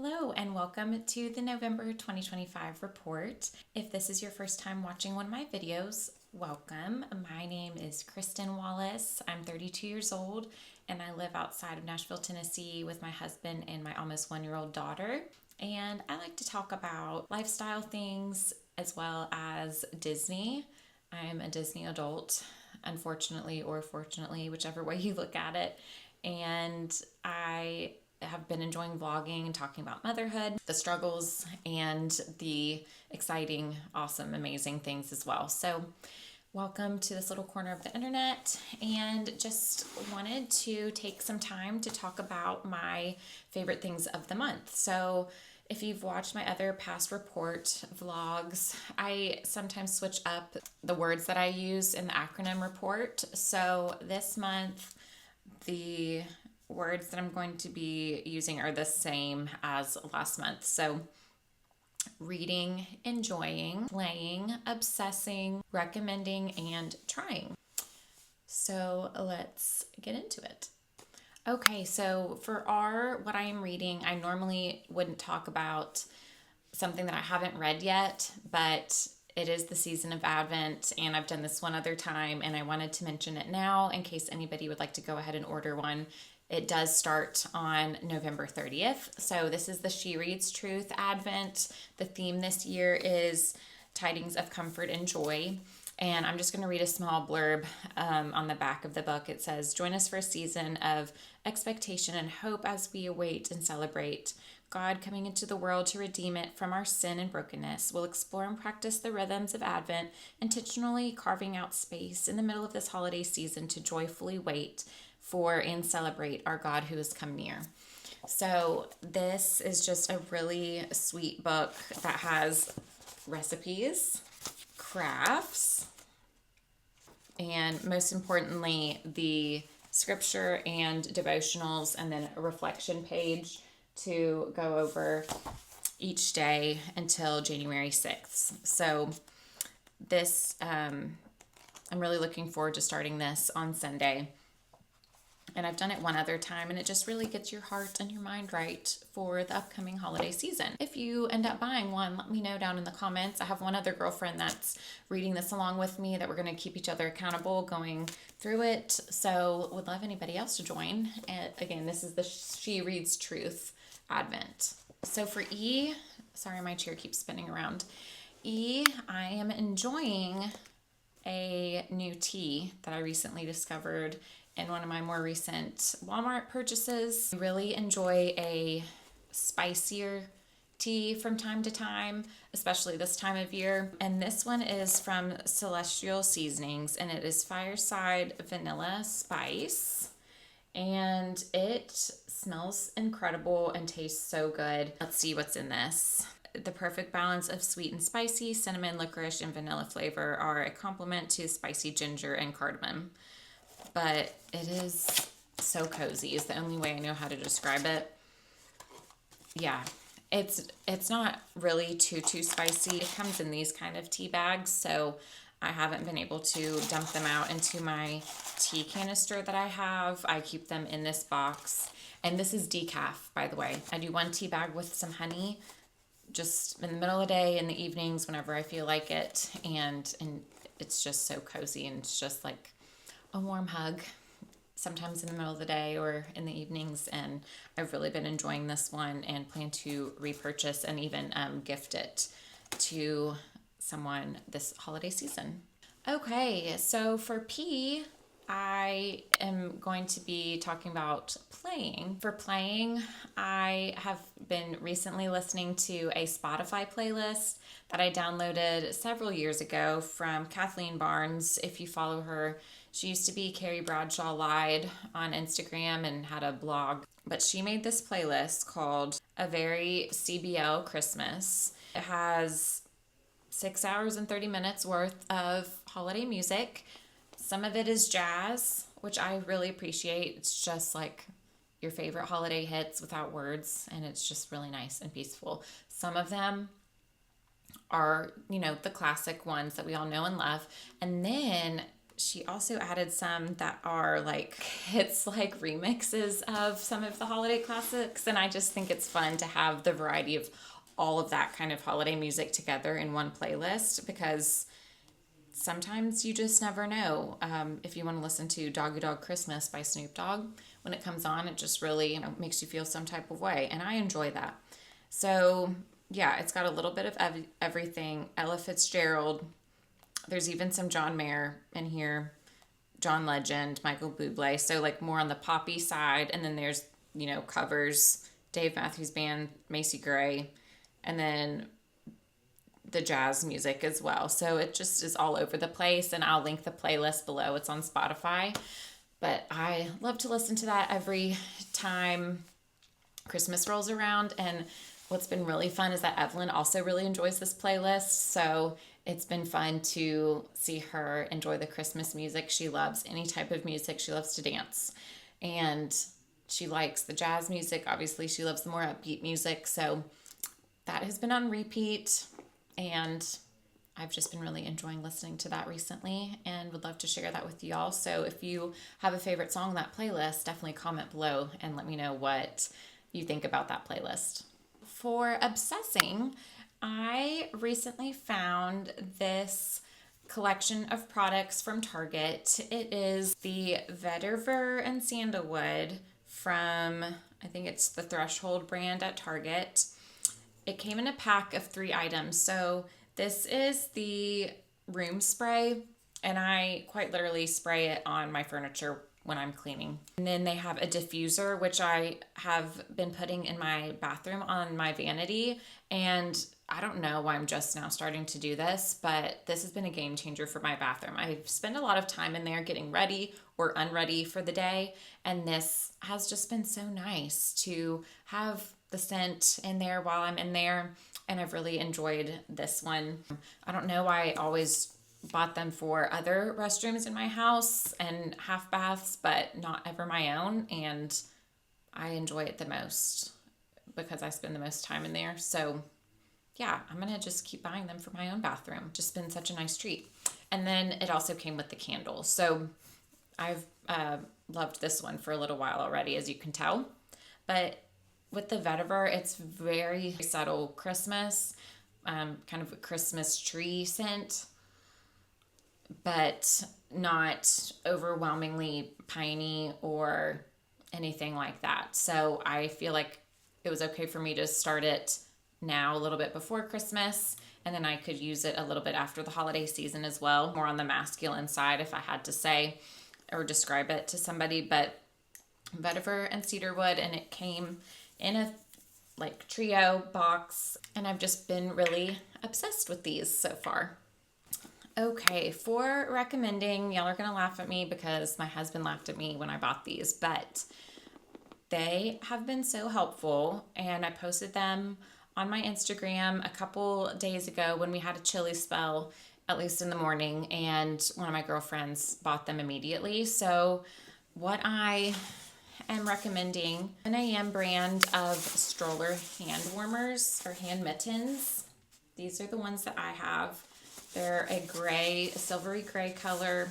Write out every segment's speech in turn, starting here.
Hello and welcome to the November 2025 report. If this is your first time watching one of my videos, welcome. My name is Kristen Wallace. I'm 32 years old and I live outside of Nashville, Tennessee with my husband and my almost 1-year-old daughter. And I like to talk about lifestyle things as well as Disney. I'm a Disney adult, unfortunately or fortunately, whichever way you look at it. And I have been enjoying vlogging and talking about motherhood, the struggles, and the exciting, awesome, amazing things as well. So welcome to this little corner of the internet, and just wanted to take some time to talk about my favorite things of the month. So if you've watched my other past report vlogs, I sometimes switch up the words that I use in the acronym report. So this month, the words that I'm going to be using are the same as last month. So reading, enjoying, playing, obsessing, recommending, and trying. So let's get into it. Okay, so for what I am reading, I normally wouldn't talk about something that I haven't read yet, but it is the season of Advent, and I've done this one other time, and I wanted to mention it now in case anybody would like to go ahead and order one. It does start on November 30th. So this is the She Reads Truth Advent. The theme this year is Tidings of Comfort and Joy. And I'm just going to read a small blurb on the back of the book. It says, "Join us for a season of expectation and hope as we await and celebrate God coming into the world to redeem it from our sin and brokenness. We'll explore and practice the rhythms of Advent, intentionally carving out space in the middle of this holiday season to joyfully wait for and celebrate our God who has come near." So this is just a really sweet book that has recipes, crafts, and most importantly, the scripture and devotionals, and then a reflection page to go over each day until January 6th. So this, I'm really looking forward to starting this on Sunday. And I've done it one other time, and it just really gets your heart and your mind right for the upcoming holiday season. If you end up buying one, let me know down in the comments. I have one other girlfriend that's reading this along with me that we're going to keep each other accountable going through it. So would love anybody else to join. And again, this is the She Reads Truth Advent. So for E, sorry, my chair keeps spinning around. E, I am enjoying a new tea that I recently discovered in one of my more recent Walmart purchases. I really enjoy a spicier tea from time to time, especially this time of year. And this one is from Celestial Seasonings, and it is Fireside Vanilla Spice. And it smells incredible and tastes so good. Let's see what's in this. The perfect balance of sweet and spicy, cinnamon, licorice, and vanilla flavor are a complement to spicy ginger and cardamom. But it is so cozy is the only way I know how to describe it. Yeah, it's not really too spicy. It comes in these kind of tea bags, so I haven't been able to dump them out into my tea canister that I have. I keep them in this box. And this is decaf, by the way. I do one tea bag with some honey just in the middle of the day, in the evenings, whenever I feel like it. And it's just so cozy, and it's just like a warm hug sometimes in the middle of the day or in the evenings. And I've really been enjoying this one and plan to repurchase and even gift it to someone this holiday season. Okay, so for P, I am going to be talking about playing. For playing, I have been recently listening to a Spotify playlist that I downloaded several years ago from Kathleen Barnes. If you follow her, she used to be Carrie Bradshaw Lied on Instagram and had a blog. But she made this playlist called A Very CBL Christmas. It has 6 hours and 30 minutes worth of holiday music. Some of it is jazz, which I really appreciate. It's just like your favorite holiday hits without words, and it's just really nice and peaceful. Some of them are, the classic ones that we all know and love. And then she also added some that are like, it's like remixes of some of the holiday classics. And I just think it's fun to have the variety of all of that kind of holiday music together in one playlist, because sometimes you just never know. If you want to listen to Doggy Dog Christmas by Snoop Dogg, when it comes on, it just really, makes you feel some type of way. And I enjoy that. So yeah, it's got a little bit of everything. Ella Fitzgerald. There's even some John Mayer in here, John Legend, Michael Bublé. So like more on the poppy side. And then there's, covers, Dave Matthews Band, Macy Gray, and then the jazz music as well. So it just is all over the place, and I'll link the playlist below. It's on Spotify. But I love to listen to that every time Christmas rolls around. And what's been really fun is that Evelyn also really enjoys this playlist. So it's been fun to see her enjoy the Christmas music. She loves any type of music. She loves to dance. And she likes the jazz music. Obviously, she loves the more upbeat music. So that has been on repeat. And I've just been really enjoying listening to that recently and would love to share that with y'all. So if you have a favorite song on that playlist, definitely comment below and let me know what you think about that playlist. For obsessing, I recently found this collection of products from Target. It is the Vetiver and Sandalwood from, I think it's the Threshold brand at Target. It came in a pack of 3 items. So this is the room spray, and I quite literally spray it on my furniture when I'm cleaning. And then they have a diffuser, which I have been putting in my bathroom on my vanity. And I don't know why I'm just now starting to do this, but this has been a game changer for my bathroom. I spend a lot of time in there getting ready or unready for the day. And this has just been so nice to have the scent in there while I'm in there. And I've really enjoyed this one. I don't know why I always bought them for other restrooms in my house and half baths, but not ever my own. And I enjoy it the most because I spend the most time in there. So yeah, I'm going to just keep buying them for my own bathroom. Just been such a nice treat. And then it also came with the candles. So I've loved this one for a little while already, as you can tell. But with the Vetiver, it's very subtle Christmas, kind of a Christmas tree scent, but not overwhelmingly piney or anything like that. So I feel like it was okay for me to start it now a little bit before Christmas, and then I could use it a little bit after the holiday season as well, more on the masculine side if I had to say or describe it to somebody. But Vetiver and cedarwood, and it came in a like trio box, and I've just been really obsessed with these so far. Okay, for recommending, y'all are gonna laugh at me because my husband laughed at me when I bought these, but they have been so helpful, and I posted them on my Instagram a couple days ago when we had a chilly spell, at least in the morning, and one of my girlfriends bought them immediately. So what I am recommending, an AM brand of stroller hand warmers or hand mittens. These are the ones that I have. They're a silvery gray color,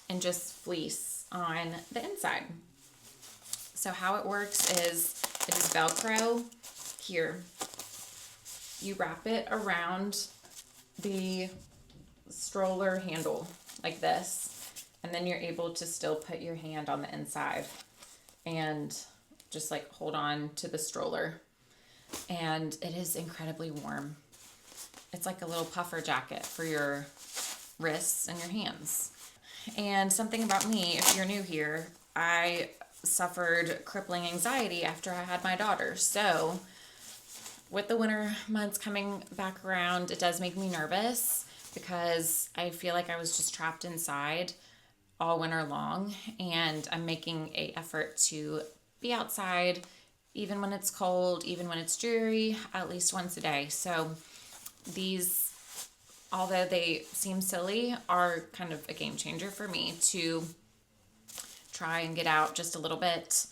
and just fleece on the inside. So how it works is it is Velcro here. You wrap it around the stroller handle like this, and then you're able to still put your hand on the inside and just like hold on to the stroller. And it is incredibly warm. It's like a little puffer jacket for your wrists and your hands. And something about me, if you're new here, I suffered crippling anxiety after I had my daughter. So with the winter months coming back around, it does make me nervous because I feel like I was just trapped inside all winter long, and I'm making an effort to be outside even when it's cold, even when it's dreary, at least once a day. So these, although they seem silly, are kind of a game changer for me to try and get out just a little bit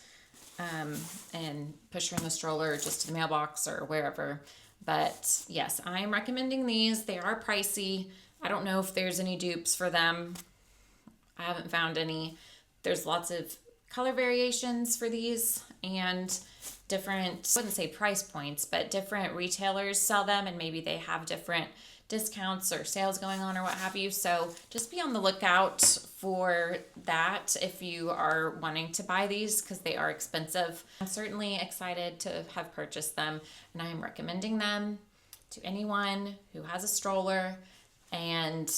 and push her in the stroller just to the mailbox or wherever. But yes, I'm recommending these. They are pricey. I don't know if there's any dupes for them. I haven't found any. There's lots of color variations for these and different, I wouldn't say price points, but different retailers sell them and maybe they have different discounts or sales going on or what have you. So just be on the lookout for that if you are wanting to buy these because they are expensive. I'm certainly excited to have purchased them and I am recommending them to anyone who has a stroller and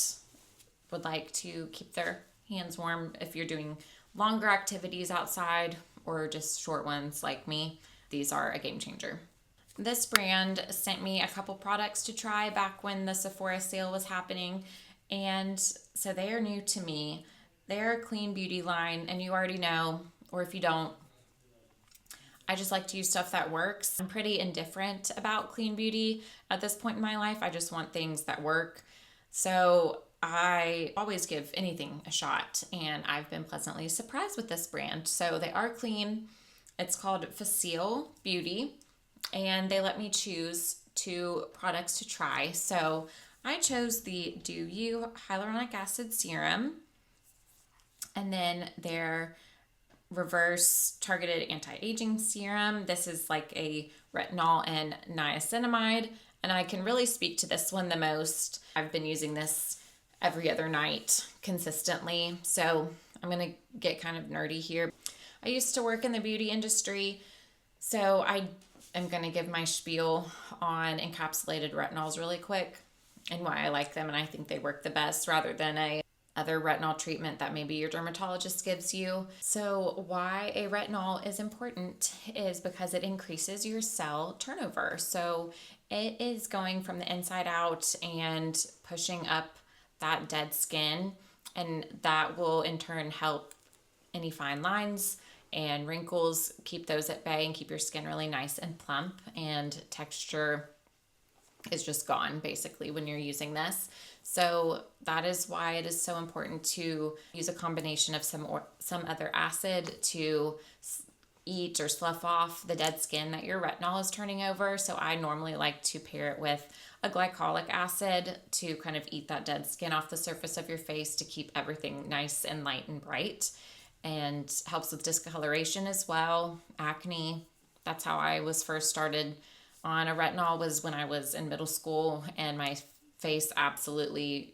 would like to keep their hands warm if you're doing longer activities outside or just short ones like me. These are a game changer. This brand sent me a couple products to try back when the Sephora sale was happening, and so they are new to me. They're a clean beauty line, and you already know, or if you don't, I just like to use stuff that works. I'm pretty indifferent about clean beauty at this point in my life. I just want things that work. So I always give anything a shot, and I've been pleasantly surprised with this brand. So they are clean. It's called Facile Beauty, and they let me choose 2 products to try. So I chose the Do You Hyaluronic Acid Serum, and then their Reverse Targeted Anti-Aging Serum. This is like a retinol and niacinamide, and I can really speak to this one the most. I've been using this every other night consistently, so I'm gonna get kind of nerdy here. I used to work in the beauty industry, so I am gonna give my spiel on encapsulated retinols really quick and why I like them and I think they work the best rather than a other retinol treatment that maybe your dermatologist gives you. So why a retinol is important is because it increases your cell turnover. So it is going from the inside out and pushing up that dead skin, and that will in turn help any fine lines and wrinkles, keep those at bay and keep your skin really nice and plump, and texture is just gone basically when you're using this. So that is why it is so important to use a combination of some other acid to eat or slough off the dead skin that your retinol is turning over. So I normally like to pair it with a glycolic acid to kind of eat that dead skin off the surface of your face to keep everything nice and light and bright, and helps with discoloration as well, acne. That's how I was first started on a retinol, was when I was in middle school, and my face absolutely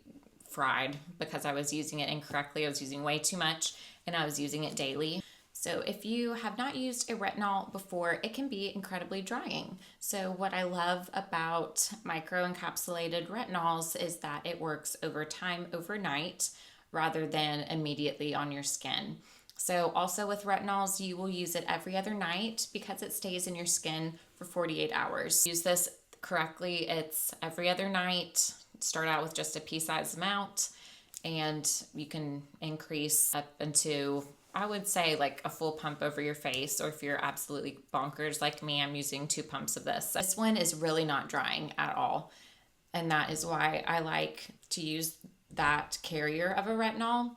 fried because I was using it incorrectly. I was using way too much and I was using it daily. So if you have not used a retinol before, it can be incredibly drying. So what I love about microencapsulated retinols is that it works over time, overnight, rather than immediately on your skin. So also with retinols, you will use it every other night because it stays in your skin for 48 hours. Use this correctly, it's every other night. Start out with just a pea-sized amount, and you can increase up into, I would say, like a full pump over your face, or if you're absolutely bonkers like me, I'm using 2 pumps of this. This one is really not drying at all, and that is why I like to use that carrier of a retinol,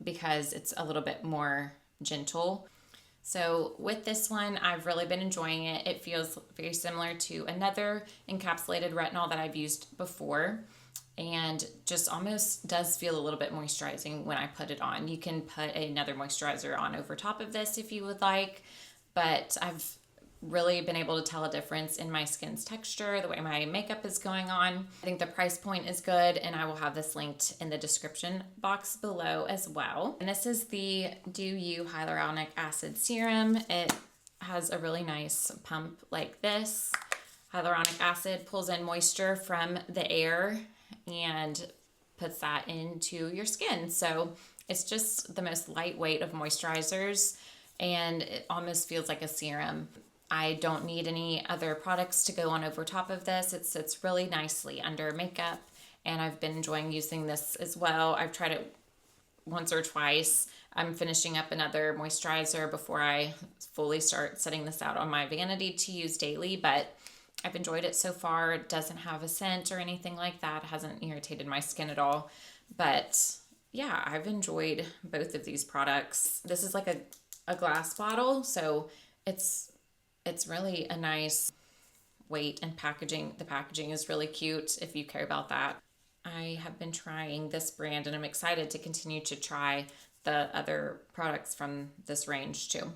because it's a little bit more gentle. So with this one, I've really been enjoying it. It feels very similar to another encapsulated retinol that I've used before, and just almost does feel a little bit moisturizing when I put it on. You can put another moisturizer on over top of this if you would like, but I've really been able to tell a difference in my skin's texture, the way my makeup is going on. I think the price point is good, and I will have this linked in the description box below as well. And this is the Do You Hyaluronic Acid Serum. It has a really nice pump like this. Hyaluronic acid pulls in moisture from the air and puts that into your skin. So it's just the most lightweight of moisturizers, and it almost feels like a serum. I don't need any other products to go on over top of this. It sits really nicely under makeup, and I've been enjoying using this as well. I've tried it once or twice. I'm finishing up another moisturizer before I fully start setting this out on my vanity to use daily, but I've enjoyed it so far. It doesn't have a scent or anything like that. It hasn't irritated my skin at all. But yeah, I've enjoyed both of these products. This is like a glass bottle, so it's really a nice weight and packaging. The packaging is really cute if you care about that. I have been trying this brand and I'm excited to continue to try the other products from this range too.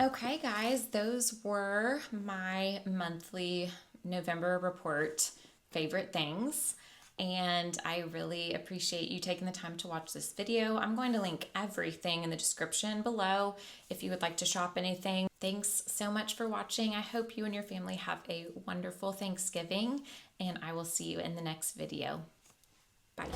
Okay, guys, those were my monthly November report favorite things. And I really appreciate you taking the time to watch this video. I'm going to link everything in the description below if you would like to shop anything. Thanks so much for watching. I hope you and your family have a wonderful Thanksgiving, and I will see you in the next video. Bye.